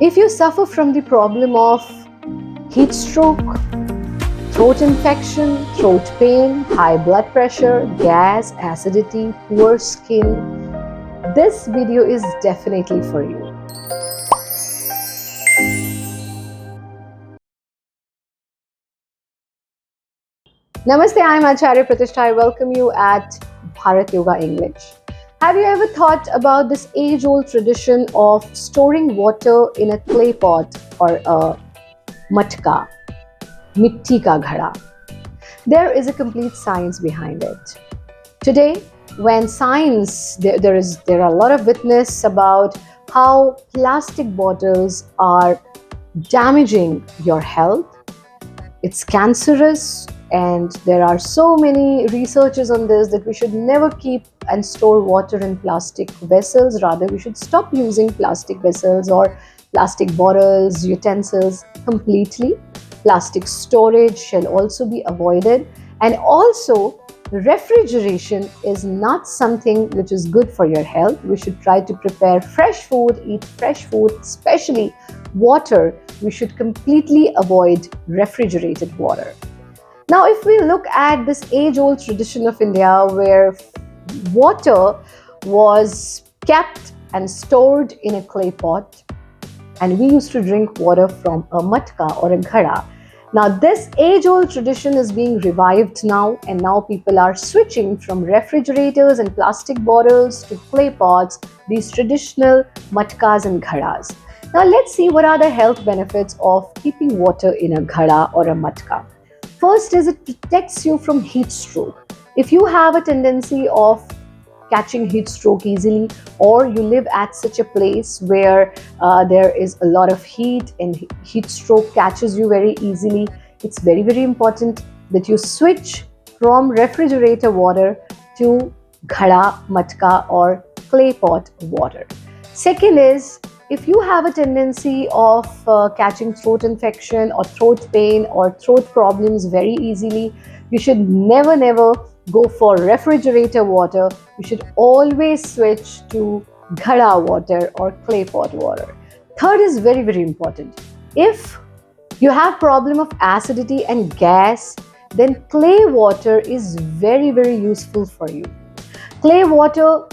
If you suffer from the problem of heat stroke, throat infection, throat pain, high blood pressure, gas, acidity, poor skin, this video is definitely for you. Namaste, I am Acharya Pratishtha. I welcome you at Bharat Yoga English. Have you ever thought about this age-old tradition of storing water in a clay pot or a matka, mitti ka ghada? There is a complete science behind it. Today, when science, there are a lot of witness about how plastic bottles are damaging your health. It's cancerous, and there are so many researches on this that we should never keep and store water in plastic vessels. Rather, we should stop using plastic vessels or plastic bottles, utensils completely. Plastic storage shall also be avoided, and also refrigeration is not something which is good for your health. We should try to prepare fresh food, eat fresh food, especially water. We should completely avoid refrigerated water. Now, if we look at this age-old tradition of India where water was kept and stored in a clay pot, and we used to drink water from a matka or a ghada. Now, this age-old tradition is being revived now, and now people are switching from refrigerators and plastic bottles to clay pots, these traditional matkas and ghadas. Now, let's see what are the health benefits of keeping water in a ghada or a matka. First is it protects you from heat stroke. If you have a tendency of catching heat stroke easily, or you live at such a place where there is a lot of heat and heat stroke catches you very easily, it's very, very important that you switch from refrigerator water to ghada, matka or clay pot water. Second is, if you have a tendency of catching throat infection or throat pain or throat problems very easily, you should never go for refrigerator water. You should always switch to ghada water or clay pot water. Third is very, very important. If you have problem of acidity and gas, then clay water is very, very useful for you. Clay water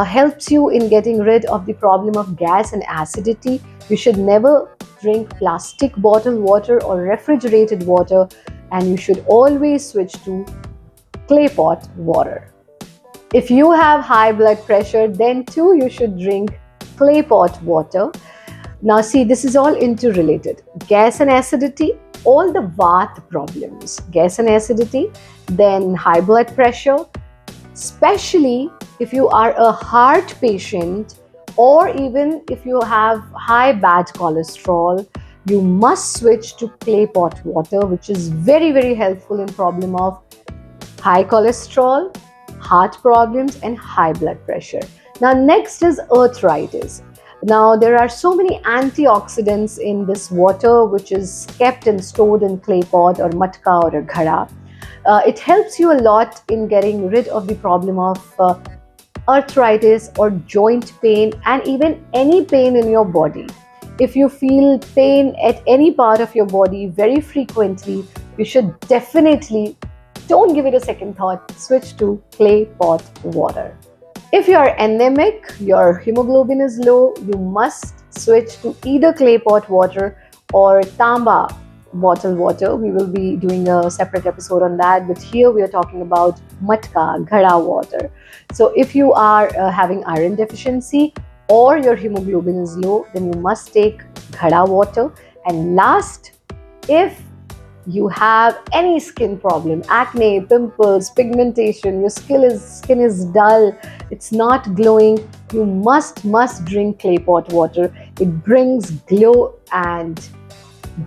helps you in getting rid of the problem of gas and acidity. You should never drink plastic bottled water or refrigerated water, and you should always switch to clay pot water. If you have high blood pressure, then too you should drink clay pot water. Now see, this is all interrelated. Gas and acidity, all the vat problems, gas and acidity, then high blood pressure, especially if you are a heart patient, or even if you have high bad cholesterol, you must switch to clay pot water, which is very, very helpful in problem of high cholesterol, heart problems and high blood pressure. Now next is arthritis. Now there are so many antioxidants in this water which is kept and stored in clay pot or matka or a ghada. It helps you a lot in getting rid of the problem of arthritis or joint pain and even any pain in your body. If you feel pain at any part of your body very frequently, you should definitely, don't give it a second thought, switch to clay pot water. If you are anemic, your hemoglobin is low, you must switch to either clay pot water or tamba bottled water. We will be doing a separate episode on that, but here we are talking about matka, ghada water. So if you are having iron deficiency or your hemoglobin is low, then you must take ghada water. And last, if you have any skin problem, acne, pimples, pigmentation, your skin is dull, it's not glowing, you must drink clay pot water. It brings glow and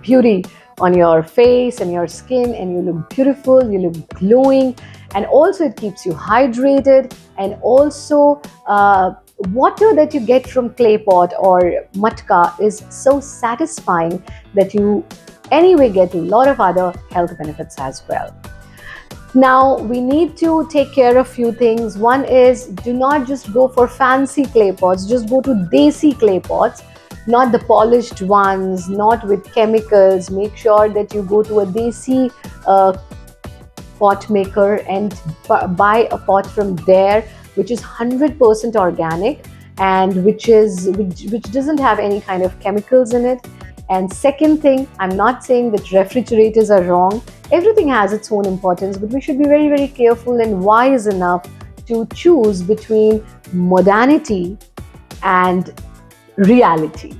beauty on your face and your skin, and you look beautiful, you look glowing, and also it keeps you hydrated. And also water that you get from clay pot or matka is so satisfying that you anyway get a lot of other health benefits as well. Now we need to take care of few things. One is, do not just go for fancy clay pots, just go to desi clay pots. not the polished ones, not with chemicals. Make sure that you go to a desi pot maker and buy a pot from there which is 100% organic, and which doesn't have any kind of chemicals in it. And second thing, I'm not saying that refrigerators are wrong. Everything has its own importance, but we should be very, very careful and wise enough to choose between modernity and reality.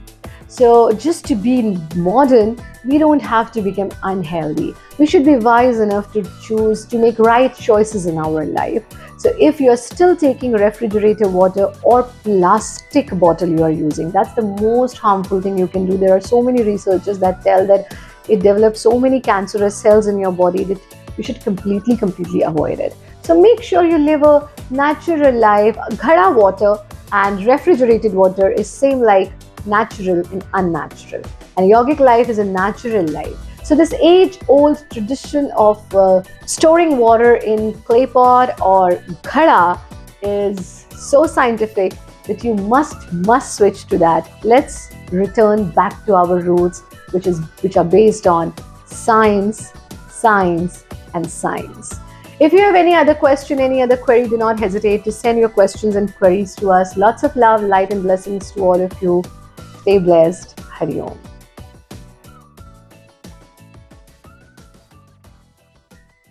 So just to be modern, we don't have to become unhealthy. We should be wise enough to choose to make right choices in our life. So if you're still taking refrigerator water or plastic bottle you are using, that's the most harmful thing you can do. There are so many researchers that tell that it develops so many cancerous cells in your body that you should completely avoid it. So make sure you live a natural life. Ghada water and refrigerated water is same like natural and unnatural, and yogic life is a natural life. So this age-old tradition of storing water in clay pot or ghada is so scientific that you must switch to that. Let's return back to our roots, which are based on science, and science. If you have any other question, any other query, do not hesitate to send your questions and queries to us. Lots of love, light, and blessings to all of you. Stay blessed. Hari Om.